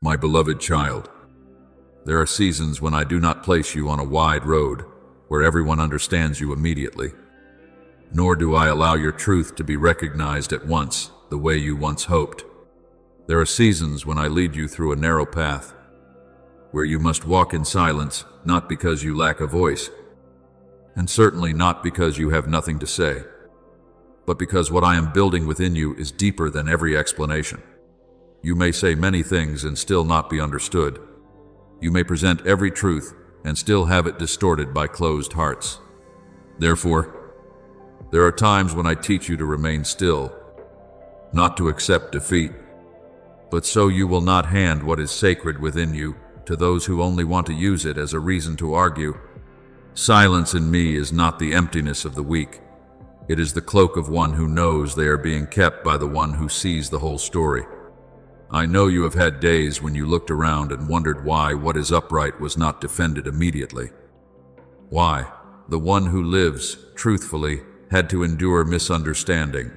My beloved child, there are seasons when I do not place you on a wide road where everyone understands you immediately, nor do I allow your truth to be recognized at once the way you once hoped. There are seasons when I lead you through a narrow path where you must walk in silence, not because you lack a voice, and certainly not because you have nothing to say, but because what I am building within you is deeper than every explanation. You may say many things and still not be understood. You may present every truth and still have it distorted by closed hearts. Therefore, there are times when I teach you to remain still, not to accept defeat, but so you will not hand what is sacred within you to those who only want to use it as a reason to argue. Silence in me is not the emptiness of the weak. It is the cloak of one who knows they are being kept by the one who sees the whole story. I know you have had days when you looked around and wondered why what is upright was not defended immediately. Why the one who lives, truthfully, had to endure misunderstanding.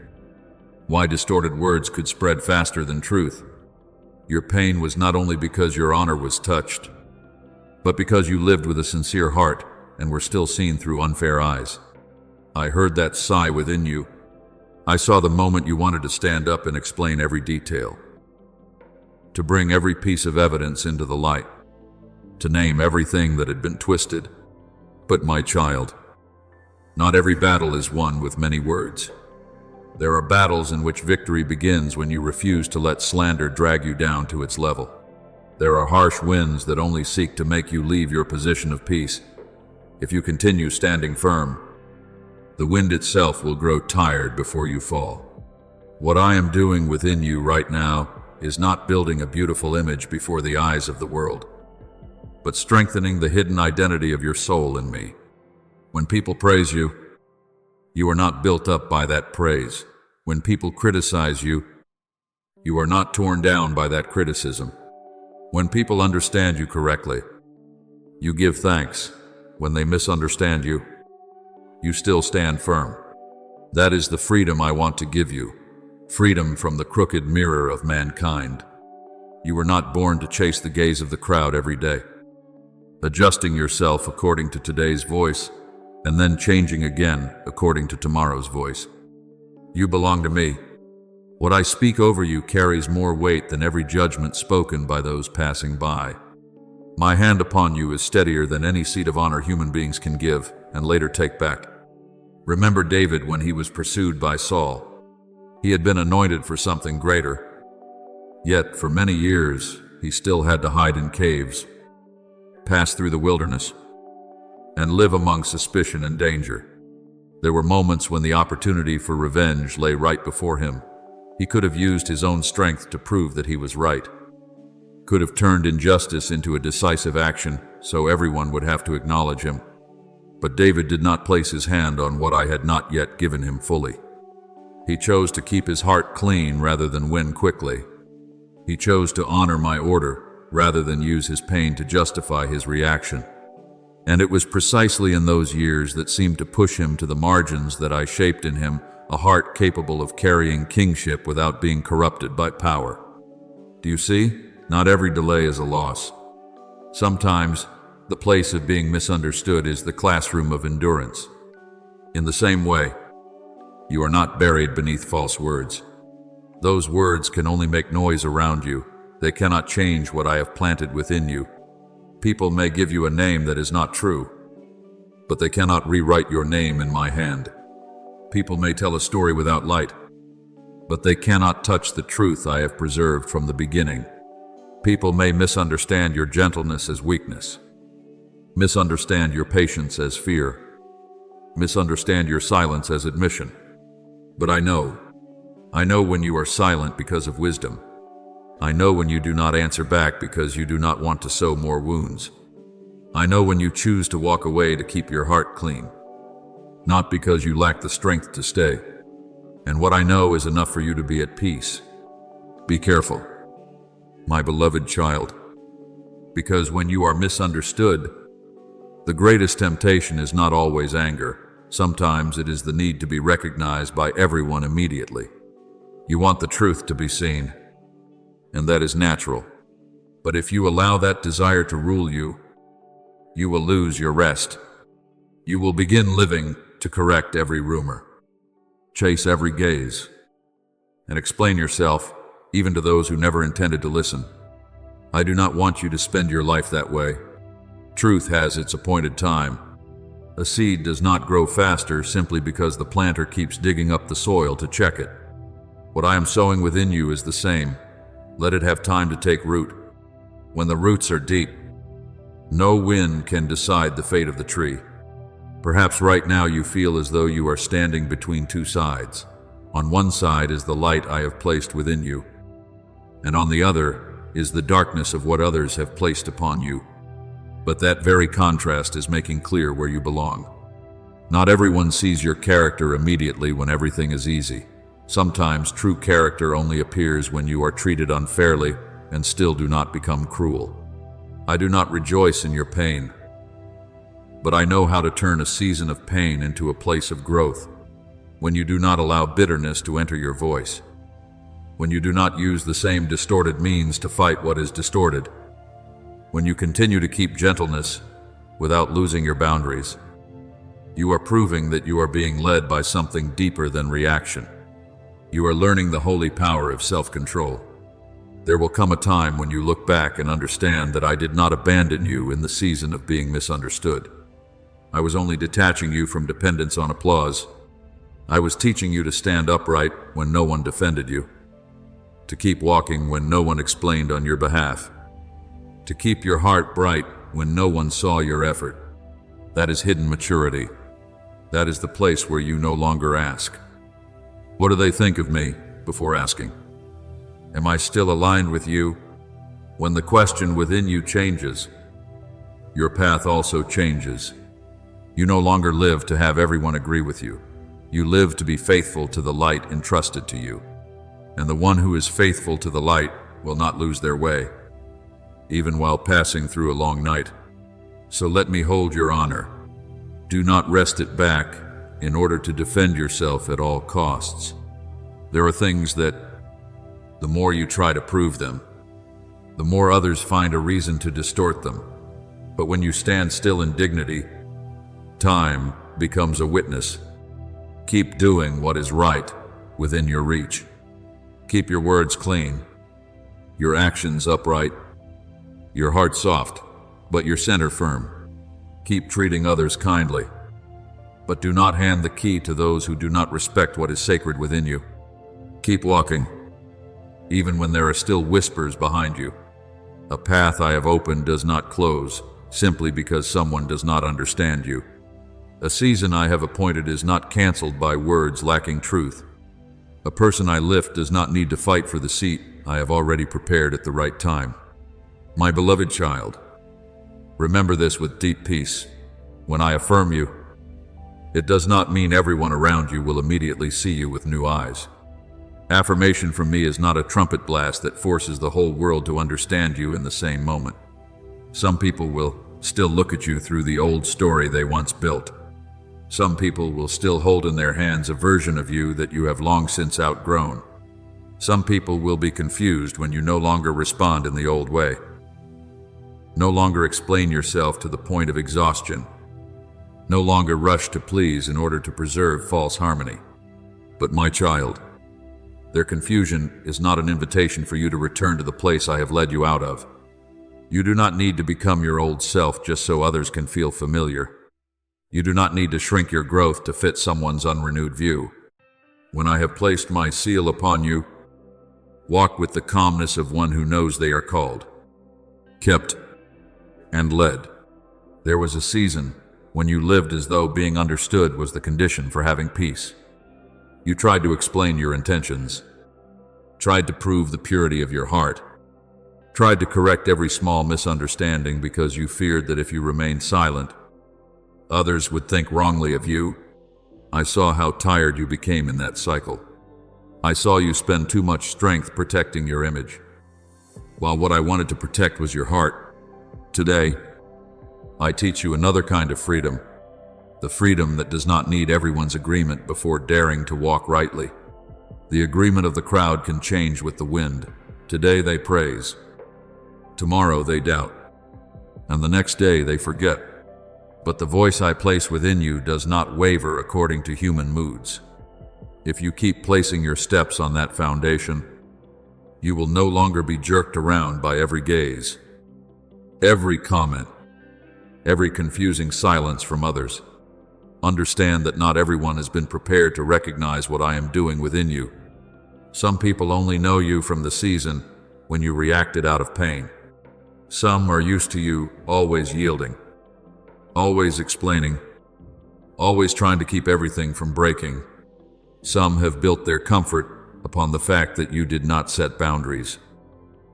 Why distorted words could spread faster than truth. Your pain was not only because your honor was touched, but because you lived with a sincere heart and were still seen through unfair eyes. I heard that sigh within you. I saw the moment you wanted to stand up and explain every detail, to bring every piece of evidence into the light, to name everything that had been twisted. But my child, not every battle is won with many words. There are battles in which victory begins when you refuse to let slander drag you down to its level. There are harsh winds that only seek to make you leave your position of peace. If you continue standing firm, the wind itself will grow tired before you fall. What I am doing within you right now is not building a beautiful image before the eyes of the world, but strengthening the hidden identity of your soul in me. When people praise you, you are not built up by that praise. When people criticize you, you are not torn down by that criticism. When people understand you correctly, you give thanks. When they misunderstand you, you still stand firm. That is the freedom I want to give you. Freedom from the crooked mirror of mankind. You were not born to chase the gaze of the crowd every day, adjusting yourself according to today's voice, and then changing again according to tomorrow's voice. You belong to me. What I speak over you carries more weight than every judgment spoken by those passing by. My hand upon you is steadier than any seat of honor human beings can give and later take back. Remember David when he was pursued by Saul. He had been anointed for something greater. Yet, for many years, he still had to hide in caves, pass through the wilderness, and live among suspicion and danger. There were moments when the opportunity for revenge lay right before him. He could have used his own strength to prove that he was right, could have turned injustice into a decisive action so everyone would have to acknowledge him. But David did not place his hand on what I had not yet given him fully. He chose to keep his heart clean rather than win quickly. He chose to honor my order rather than use his pain to justify his reaction. And it was precisely in those years that seemed to push him to the margins that I shaped in him a heart capable of carrying kingship without being corrupted by power. Do you see? Not every delay is a loss. Sometimes, the place of being misunderstood is the classroom of endurance. In the same way, you are not buried beneath false words. Those words can only make noise around you. They cannot change what I have planted within you. People may give you a name that is not true, but they cannot rewrite your name in my hand. People may tell a story without light, but they cannot touch the truth I have preserved from the beginning. People may misunderstand your gentleness as weakness, misunderstand your patience as fear, misunderstand your silence as admission. But I know when you are silent because of wisdom. I know when you do not answer back because you do not want to sow more wounds. I know when you choose to walk away to keep your heart clean, not because you lack the strength to stay. And what I know is enough for you to be at peace. Be careful, my beloved child, because when you are misunderstood, the greatest temptation is not always anger. Sometimes it is the need to be recognized by everyone immediately. You want the truth to be seen, and that is natural. But if you allow that desire to rule you, you will lose your rest. You will begin living to correct every rumor, chase every gaze, and explain yourself even to those who never intended to listen. I do not want you to spend your life that way. Truth has its appointed time. A seed does not grow faster simply because the planter keeps digging up the soil to check it. What I am sowing within you is the same. Let it have time to take root. When the roots are deep, no wind can decide the fate of the tree. Perhaps right now you feel as though you are standing between two sides. On one side is the light I have placed within you, and on the other is the darkness of what others have placed upon you. But that very contrast is making clear where you belong. Not everyone sees your character immediately when everything is easy. Sometimes true character only appears when you are treated unfairly and still do not become cruel. I do not rejoice in your pain, but I know how to turn a season of pain into a place of growth. When you do not allow bitterness to enter your voice, when you do not use the same distorted means to fight what is distorted, when you continue to keep gentleness without losing your boundaries, you are proving that you are being led by something deeper than reaction. You are learning the holy power of self-control. There will come a time when you look back and understand that I did not abandon you in the season of being misunderstood. I was only detaching you from dependence on applause. I was teaching you to stand upright when no one defended you, to keep walking when no one explained on your behalf, to keep your heart bright when no one saw your effort. That is hidden maturity. That is the place where you no longer ask, "What do they think of me?" before asking, "Am I still aligned with you?" When the question within you changes, your path also changes. You no longer live to have everyone agree with you. You live to be faithful to the light entrusted to you. And the one who is faithful to the light will not lose their way, even while passing through a long night. So let me hold your honor. Do not wrest it back in order to defend yourself at all costs. There are things that, the more you try to prove them, the more others find a reason to distort them. But when you stand still in dignity, time becomes a witness. Keep doing what is right within your reach. Keep your words clean, your actions upright, your heart soft, but your center firm. Keep treating others kindly, but do not hand the key to those who do not respect what is sacred within you. Keep walking, even when there are still whispers behind you. A path I have opened does not close simply because someone does not understand you. A season I have appointed is not canceled by words lacking truth. A person I lift does not need to fight for the seat I have already prepared at the right time. My beloved child, remember this with deep peace. When I affirm you, it does not mean everyone around you will immediately see you with new eyes. Affirmation from me is not a trumpet blast that forces the whole world to understand you in the same moment. Some people will still look at you through the old story they once built. Some people will still hold in their hands a version of you that you have long since outgrown. Some people will be confused when you no longer respond in the old way. No longer explain yourself to the point of exhaustion. No longer rush to please in order to preserve false harmony. But my child, their confusion is not an invitation for you to return to the place I have led you out of. You do not need to become your old self just so others can feel familiar. You do not need to shrink your growth to fit someone's unrenewed view. When I have placed my seal upon you, walk with the calmness of one who knows they are called, kept, and led. There was a season when you lived as though being understood was the condition for having peace. You tried to explain your intentions, tried to prove the purity of your heart, tried to correct every small misunderstanding because you feared that if you remained silent, others would think wrongly of you. I saw how tired you became in that cycle. I saw you spend too much strength protecting your image, while what I wanted to protect was your heart. Today, I teach you another kind of freedom, the freedom that does not need everyone's agreement before daring to walk rightly. The agreement of the crowd can change with the wind. Today they praise. Tomorrow they doubt, and the next day they forget. But the voice I place within you does not waver according to human moods. If you keep placing your steps on that foundation, you will no longer be jerked around by every gaze, every comment, every confusing silence from others. Understand that not everyone has been prepared to recognize what I am doing within you. Some people only know you from the season when you reacted out of pain. Some are used to you always yielding, always explaining, always trying to keep everything from breaking. Some have built their comfort upon the fact that you did not set boundaries.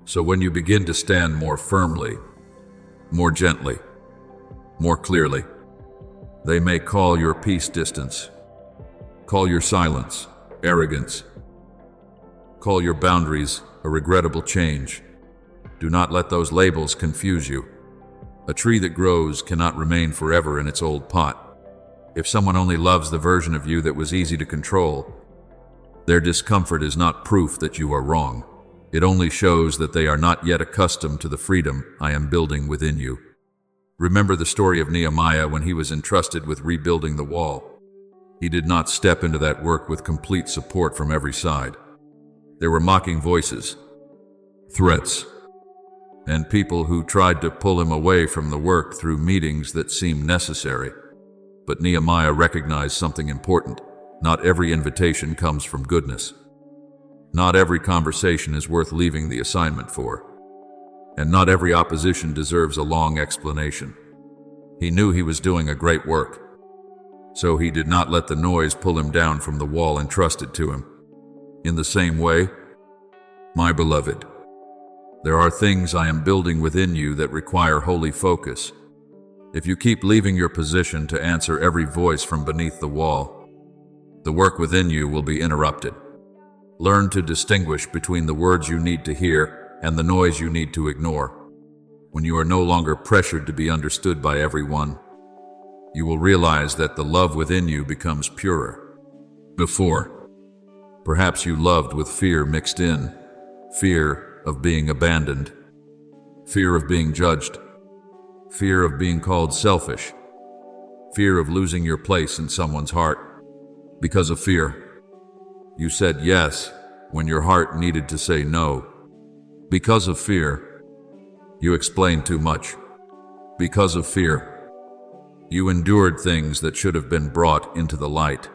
So when you begin to stand more firmly, more gently, more clearly, they may call your peace distance, call your silence arrogance, call your boundaries a regrettable change. Do not let those labels confuse you. A tree that grows cannot remain forever in its old pot. If someone only loves the version of you that was easy to control, their discomfort is not proof that you are wrong. It only shows that they are not yet accustomed to the freedom I am building within you. Remember the story of Nehemiah when he was entrusted with rebuilding the wall. He did not step into that work with complete support from every side. There were mocking voices, threats, and people who tried to pull him away from the work through meetings that seemed necessary. But Nehemiah recognized something important. Not every invitation comes from goodness. Not every conversation is worth leaving the assignment for. And not every opposition deserves a long explanation. He knew he was doing a great work, so he did not let the noise pull him down from the wall entrusted to him. In the same way, my beloved, there are things I am building within you that require holy focus. If you keep leaving your position to answer every voice from beneath the wall, the work within you will be interrupted. Learn to distinguish between the words you need to hear and the noise you need to ignore. When you are no longer pressured to be understood by everyone, you will realize that the love within you becomes purer. Before, perhaps you loved with fear mixed in, fear of being abandoned, fear of being judged, fear of being called selfish, fear of losing your place in someone's heart. Because of fear, you said yes when your heart needed to say no. Because of fear, you explained too much. Because of fear, you endured things that should have been brought into the light.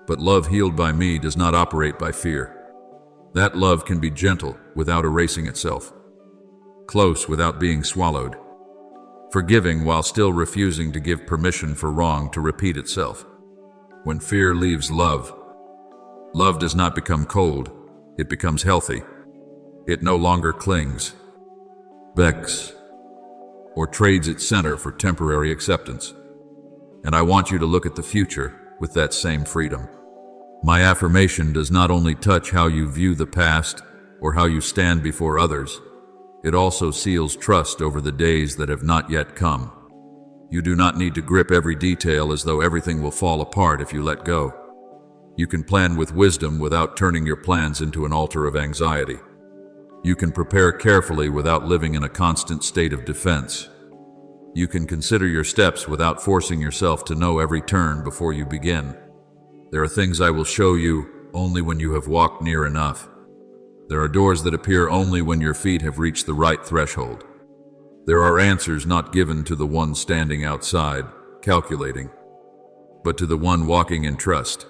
But love healed by me does not operate by fear. That love can be gentle without erasing itself, close without being swallowed, forgiving while still refusing to give permission for wrong to repeat itself. When fear leaves love, love does not become cold, it becomes healthy. It no longer clings, begs, or trades its center for temporary acceptance. And I want you to look at the future with that same freedom. My affirmation does not only touch how you view the past or how you stand before others, it also seals trust over the days that have not yet come. You do not need to grip every detail as though everything will fall apart if you let go. You can plan with wisdom without turning your plans into an altar of anxiety. You can prepare carefully without living in a constant state of defense. You can consider your steps without forcing yourself to know every turn before you begin. There are things I will show you only when you have walked near enough. There are doors that appear only when your feet have reached the right threshold. There are answers not given to the one standing outside, calculating, but to the one walking in trust.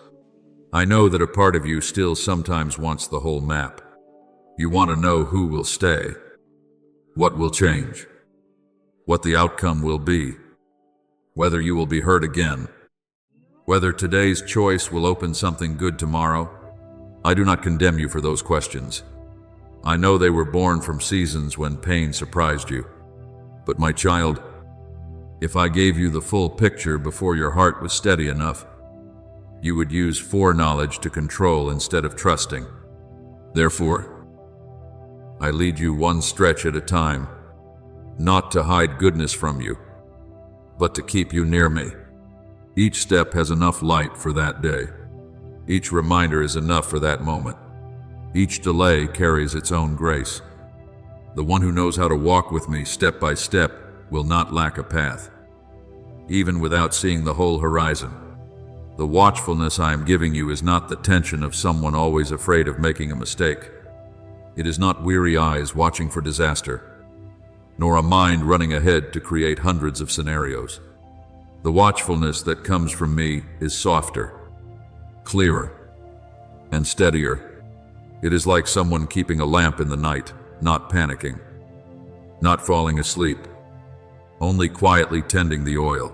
I know that a part of you still sometimes wants the whole map. You want to know who will stay, what will change, what the outcome will be, whether you will be hurt again, whether today's choice will open something good tomorrow. I do not condemn you for those questions. I know they were born from seasons when pain surprised you. But my child, if I gave you the full picture before your heart was steady enough, you would use foreknowledge to control instead of trusting. Therefore, I lead you one stretch at a time, not to hide goodness from you, but to keep you near me. Each step has enough light for that day. Each reminder is enough for that moment. Each delay carries its own grace. The one who knows how to walk with me step by step will not lack a path, even without seeing the whole horizon. The watchfulness I am giving you is not the tension of someone always afraid of making a mistake. It is not weary eyes watching for disaster, nor a mind running ahead to create hundreds of scenarios. The watchfulness that comes from me is softer, clearer, and steadier. It is like someone keeping a lamp in the night, not panicking, not falling asleep, only quietly tending the oil,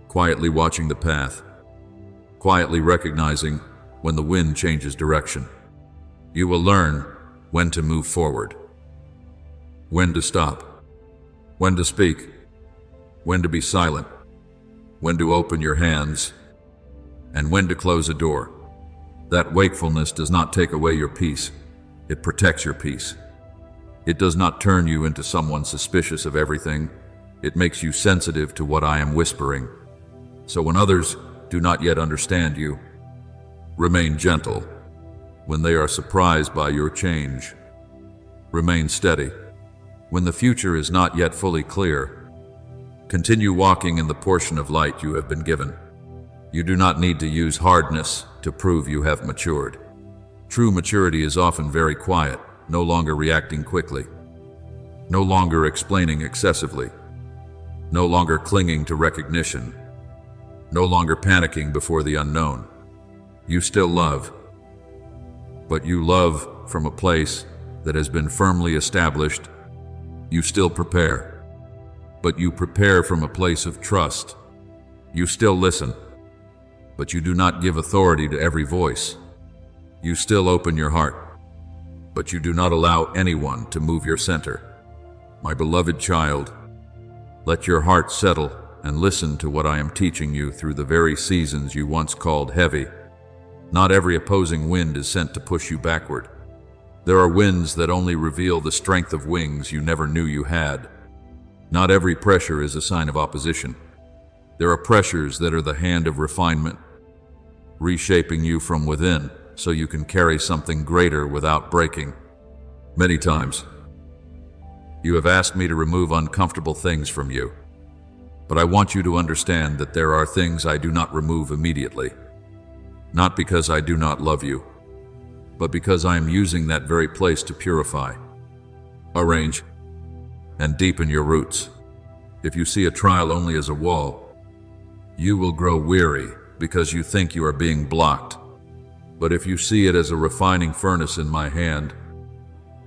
quietly watching the path, quietly recognizing when the wind changes direction. You will learn when to move forward, when to stop, when to speak, when to be silent, when to open your hands, and when to close a door. That wakefulness does not take away your peace, it protects your peace. It does not turn you into someone suspicious of everything, it makes you sensitive to what I am whispering. So when others do not yet understand you, remain gentle. When they are surprised by your change, remain steady. When the future is not yet fully clear, continue walking in the portion of light you have been given. You do not need to use hardness to prove you have matured. True maturity is often very quiet, no longer reacting quickly, no longer explaining excessively, no longer clinging to recognition, no longer panicking before the unknown. You still love, but you love from a place that has been firmly established. You still prepare, but you prepare from a place of trust. You still listen, but you do not give authority to every voice. You still open your heart, but you do not allow anyone to move your center. My beloved child, let your heart settle and listen to what I am teaching you through the very seasons you once called heavy. Not every opposing wind is sent to push you backward. There are winds that only reveal the strength of wings you never knew you had. Not every pressure is a sign of opposition. There are pressures that are the hand of refinement, reshaping you from within so you can carry something greater without breaking. Many times, you have asked me to remove uncomfortable things from you, but I want you to understand that there are things I do not remove immediately, not because I do not love you, but because I am using that very place to purify, arrange, and deepen your roots. If you see a trial only as a wall, you will grow weary because you think you are being blocked. But if you see it as a refining furnace in my hand,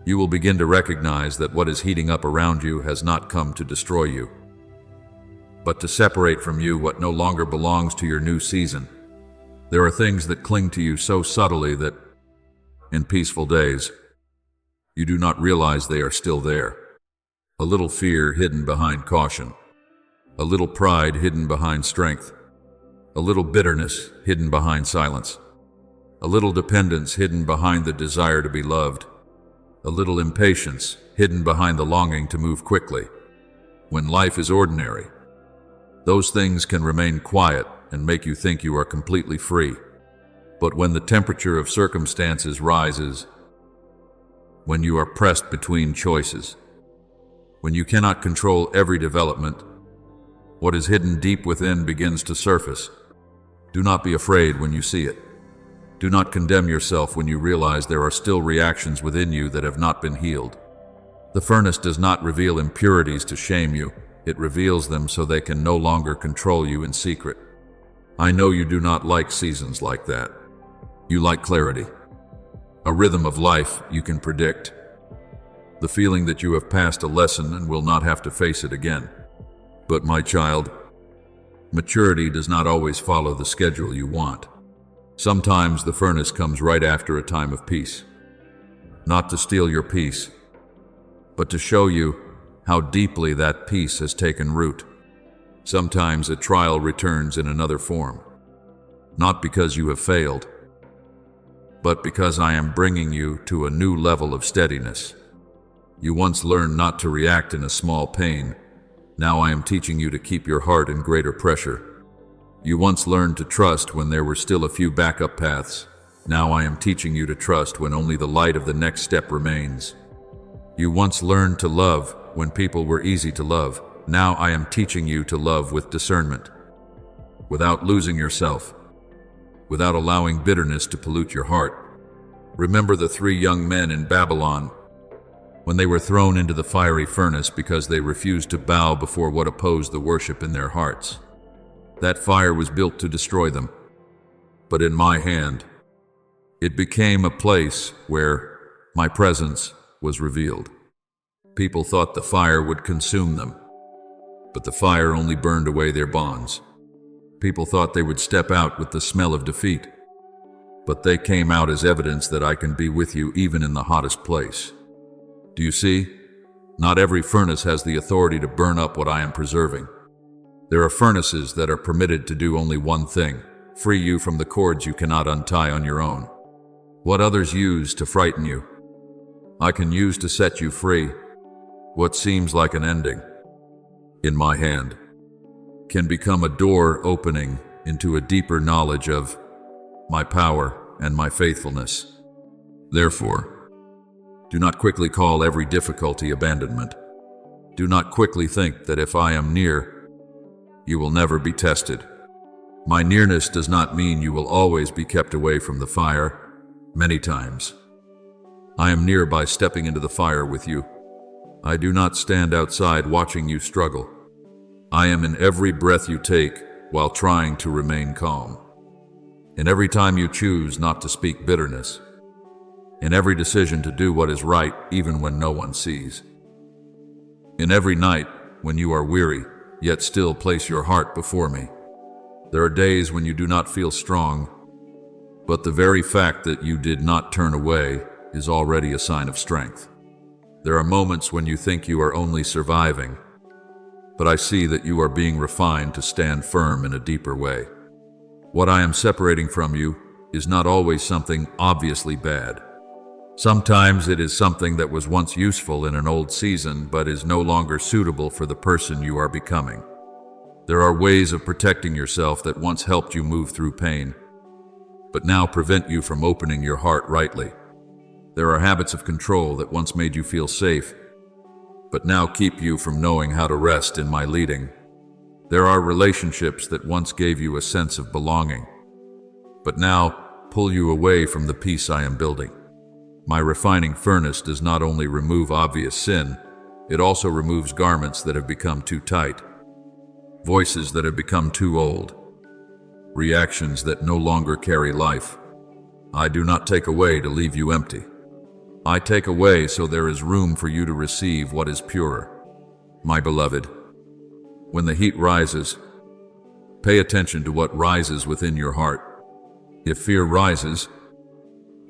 you will begin to recognize that what is heating up around you has not come to destroy you, but to separate from you what no longer belongs to your new season. There are things that cling to you so subtly that, in peaceful days, you do not realize they are still there. A little fear hidden behind caution, a little pride hidden behind strength, a little bitterness hidden behind silence, a little dependence hidden behind the desire to be loved, a little impatience hidden behind the longing to move quickly. When life is ordinary, those things can remain quiet and make you think you are completely free. But when the temperature of circumstances rises, when you are pressed between choices, when you cannot control every development, what is hidden deep within begins to surface. Do not be afraid when you see it. Do not condemn yourself when you realize there are still reactions within you that have not been healed. The furnace does not reveal impurities to shame you. It reveals them so they can no longer control you in secret. I know you do not like seasons like that. You like clarity, a rhythm of life you can predict, the feeling that you have passed a lesson and will not have to face it again. But my child, maturity does not always follow the schedule you want. Sometimes the furnace comes right after a time of peace, not to steal your peace, but to show you how deeply that peace has taken root. Sometimes a trial returns in another form, not because you have failed, but because I am bringing you to a new level of steadiness. You once learned not to react in a small pain. Now I am teaching you to keep your heart in greater pressure. You once learned to trust when there were still a few backup paths. Now I am teaching you to trust when only the light of the next step remains. You once learned to love when people were easy to love. Now I am teaching you to love with discernment, without losing yourself, without allowing bitterness to pollute your heart. Remember the 3 young men in Babylon when they were thrown into the fiery furnace because they refused to bow before what opposed the worship in their hearts. That fire was built to destroy them, but in my hand, it became a place where my presence was revealed. People thought the fire would consume them, but the fire only burned away their bonds. People thought they would step out with the smell of defeat, but they came out as evidence that I can be with you even in the hottest place. Do you see? Not every furnace has the authority to burn up what I am preserving. There are furnaces that are permitted to do only one thing: free you from the cords you cannot untie on your own. What others use to frighten you, I can use to set you free. What seems like an ending, in my hand, can become a door opening into a deeper knowledge of my power and my faithfulness. Therefore, do not quickly call every difficulty abandonment. Do not quickly think that if I am near, you will never be tested. My nearness does not mean you will always be kept away from the fire. Many times, I am near by stepping into the fire with you. I do not stand outside watching you struggle. I am in every breath you take while trying to remain calm. In every time you choose not to speak bitterness. In every decision to do what is right even when no one sees. In every night when you are weary, yet still place your heart before me. There are days when you do not feel strong, but the very fact that you did not turn away is already a sign of strength. There are moments when you think you are only surviving, but I see that you are being refined to stand firm in a deeper way. What I am separating from you is not always something obviously bad. Sometimes it is something that was once useful in an old season but is no longer suitable for the person you are becoming. There are ways of protecting yourself that once helped you move through pain, but now prevent you from opening your heart rightly. There are habits of control that once made you feel safe, but now keep you from knowing how to rest in my leading. There are relationships that once gave you a sense of belonging, but now pull you away from the peace I am building. My refining furnace does not only remove obvious sin, it also removes garments that have become too tight, voices that have become too old, reactions that no longer carry life. I do not take away to leave you empty. I take away so there is room for you to receive what is purer. My beloved, when the heat rises, pay attention to what rises within your heart. If fear rises,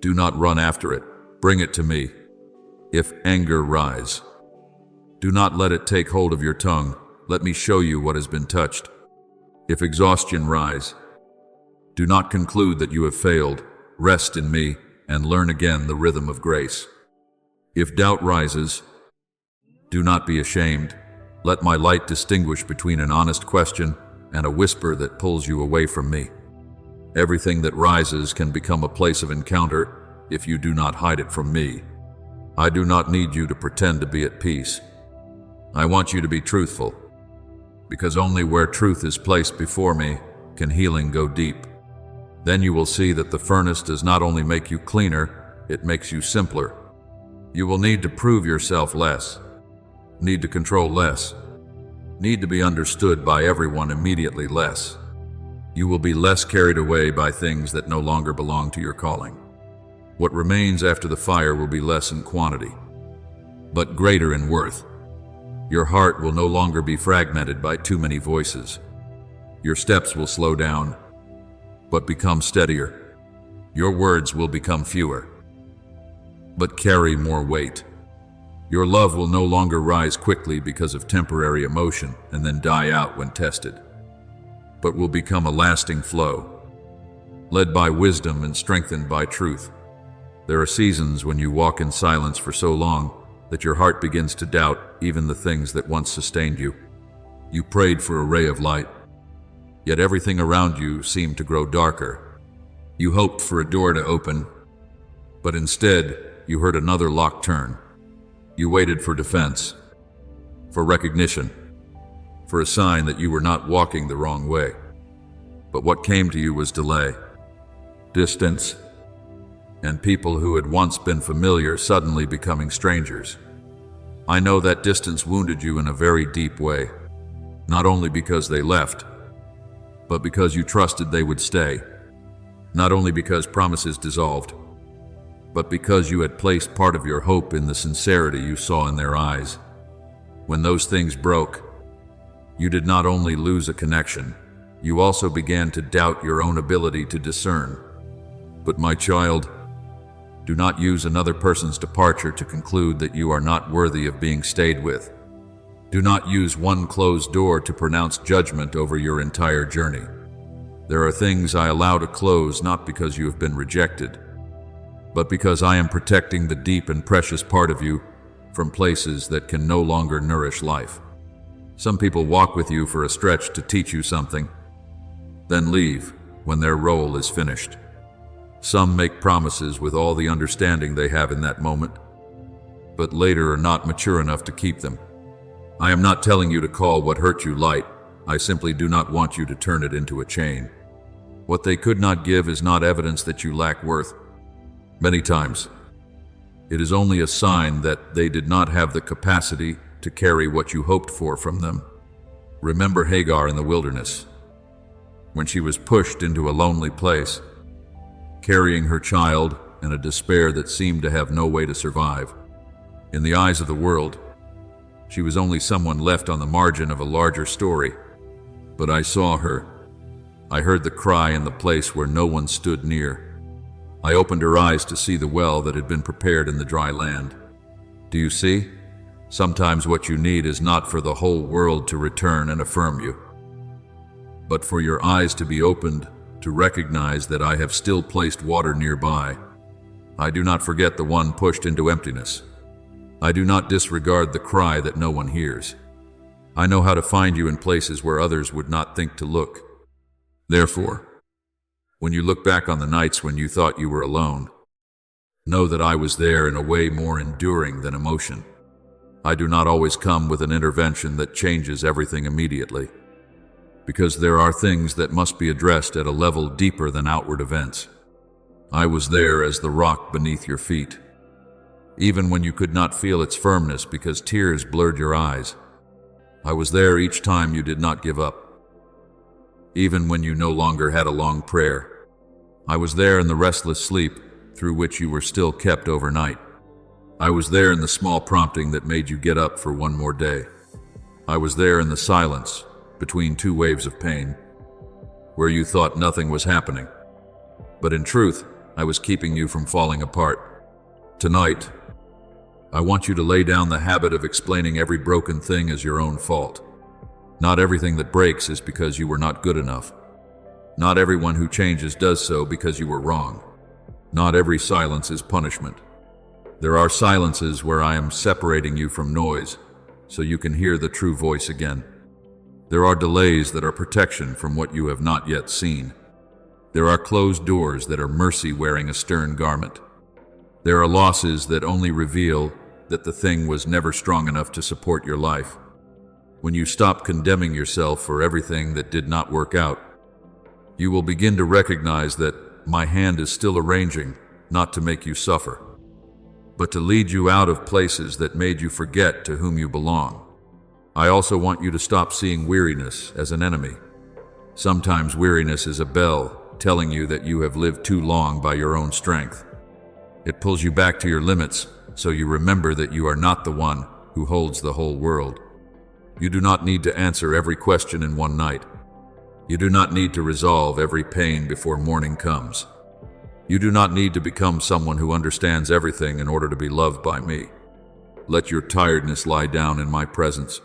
do not run after it. Bring it to me. If anger rise, do not let it take hold of your tongue. Let me show you what has been touched. If exhaustion rise, do not conclude that you have failed. Rest in me and learn again the rhythm of grace. If doubt rises, do not be ashamed. Let my light distinguish between an honest question and a whisper that pulls you away from me. Everything that rises can become a place of encounter if you do not hide it from me. I do not need you to pretend to be at peace. I want you to be truthful, because only where truth is placed before me can healing go deep. Then you will see that the furnace does not only make you cleaner, it makes you simpler. You will need to prove yourself less, need to control less, need to be understood by everyone immediately less. You will be less carried away by things that no longer belong to your calling. What remains after the fire will be less in quantity, but greater in worth. Your heart will no longer be fragmented by too many voices. Your steps will slow down, but become steadier. Your words will become fewer, but carry more weight. Your love will no longer rise quickly because of temporary emotion and then die out when tested, but will become a lasting flow, led by wisdom and strengthened by truth. There are seasons when you walk in silence for so long that your heart begins to doubt even the things that once sustained you. You prayed for a ray of light, yet everything around you seemed to grow darker. You hoped for a door to open, but instead you heard another lock turn. You waited for defense, for recognition, for a sign that you were not walking the wrong way. But what came to you was delay, distance, and people who had once been familiar suddenly becoming strangers. I know that distance wounded you in a very deep way, not only because they left, but because you trusted they would stay, not only because promises dissolved, but because you had placed part of your hope in the sincerity you saw in their eyes. When those things broke, you did not only lose a connection, you also began to doubt your own ability to discern. But my child, do not use another person's departure to conclude that you are not worthy of being stayed with. Do not use one closed door to pronounce judgment over your entire journey. There are things I allow to close not because you have been rejected, but because I am protecting the deep and precious part of you from places that can no longer nourish life. Some people walk with you for a stretch to teach you something, then leave when their role is finished. Some make promises with all the understanding they have in that moment, but later are not mature enough to keep them. I am not telling you to call what hurt you light. I simply do not want you to turn it into a chain. What they could not give is not evidence that you lack worth. Many times, it is only a sign that they did not have the capacity to carry what you hoped for from them. Remember Hagar in the wilderness, when she was pushed into a lonely place, carrying her child and a despair that seemed to have no way to survive. In the eyes of the world, she was only someone left on the margin of a larger story. But I saw her. I heard the cry in the place where no one stood near. I opened her eyes to see the well that had been prepared in the dry land. Do you see? Sometimes what you need is not for the whole world to return and affirm you, but for your eyes to be opened to recognize that I have still placed water nearby. I do not forget the one pushed into emptiness. I do not disregard the cry that no one hears. I know how to find you in places where others would not think to look. Therefore, when you look back on the nights when you thought you were alone, know that I was there in a way more enduring than emotion. I do not always come with an intervention that changes everything immediately, because there are things that must be addressed at a level deeper than outward events. I was there as the rock beneath your feet, even when you could not feel its firmness because tears blurred your eyes. I was there each time you did not give up, even when you no longer had a long prayer. I was there in the restless sleep through which you were still kept overnight. I was there in the small prompting that made you get up for one more day. I was there in the silence between two waves of pain, where you thought nothing was happening. But in truth, I was keeping you from falling apart. Tonight, I want you to lay down the habit of explaining every broken thing as your own fault. Not everything that breaks is because you were not good enough. Not everyone who changes does so because you were wrong. Not every silence is punishment. There are silences where I am separating you from noise, so you can hear the true voice again. There are delays that are protection from what you have not yet seen. There are closed doors that are mercy wearing a stern garment. There are losses that only reveal that the thing was never strong enough to support your life. When you stop condemning yourself for everything that did not work out, you will begin to recognize that my hand is still arranging not to make you suffer, but to lead you out of places that made you forget to whom you belong. I also want you to stop seeing weariness as an enemy. Sometimes weariness is a bell telling you that you have lived too long by your own strength. It pulls you back to your limits so you remember that you are not the one who holds the whole world. You do not need to answer every question in one night. You do not need to resolve every pain before morning comes. You do not need to become someone who understands everything in order to be loved by me. Let your tiredness lie down in my presence.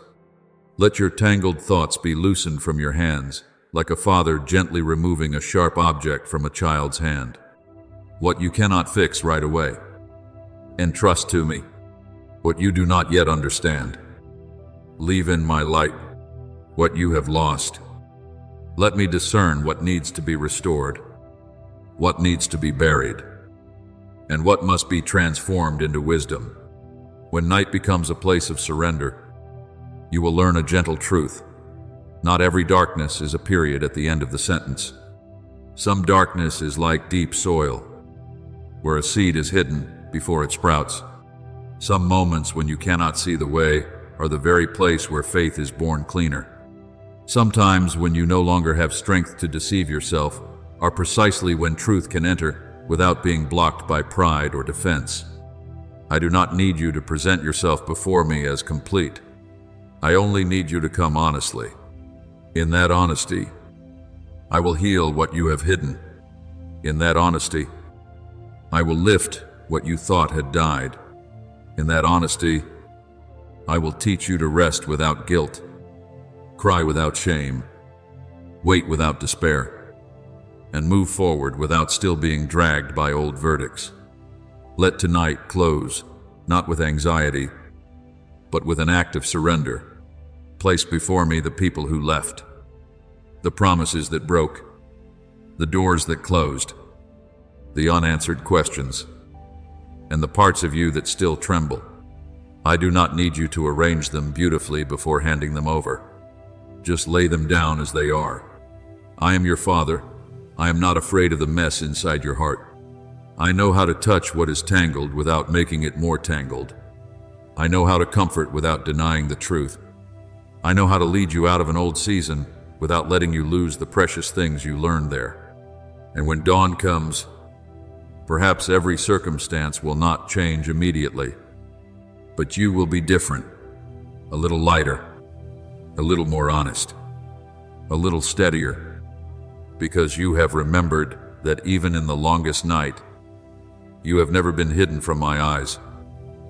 Let your tangled thoughts be loosened from your hands, like a father gently removing a sharp object from a child's hand. What you cannot fix right away. Entrust to me what you do not yet understand. Leave in my light what you have lost. Let me discern what needs to be restored, what needs to be buried, and what must be transformed into wisdom. When night becomes a place of surrender, you will learn a gentle truth. Not every darkness is a period at the end of the sentence. Some darkness is like deep soil, where a seed is hidden before it sprouts. Some moments when you cannot see the way are the very place where faith is born cleaner. Sometimes when you no longer have strength to deceive yourself are precisely when truth can enter without being blocked by pride or defense. I do not need you to present yourself before me as complete. I only need you to come honestly. In that honesty, I will heal what you have hidden. In that honesty, I will lift what you thought had died. In that honesty, I will teach you to rest without guilt, cry without shame, wait without despair, and move forward without still being dragged by old verdicts. Let tonight close, not with anxiety, but with an act of surrender. Place before me the people who left, the promises that broke, the doors that closed, the unanswered questions, and the parts of you that still tremble. I do not need you to arrange them beautifully before handing them over. Just lay them down as they are. I am your Father. I am not afraid of the mess inside your heart. I know how to touch what is tangled without making it more tangled. I know how to comfort without denying the truth. I know how to lead you out of an old season without letting you lose the precious things you learned there. And when dawn comes, perhaps every circumstance will not change immediately, but you will be different, a little lighter, a little more honest, a little steadier, because you have remembered that even in the longest night, you have never been hidden from my eyes.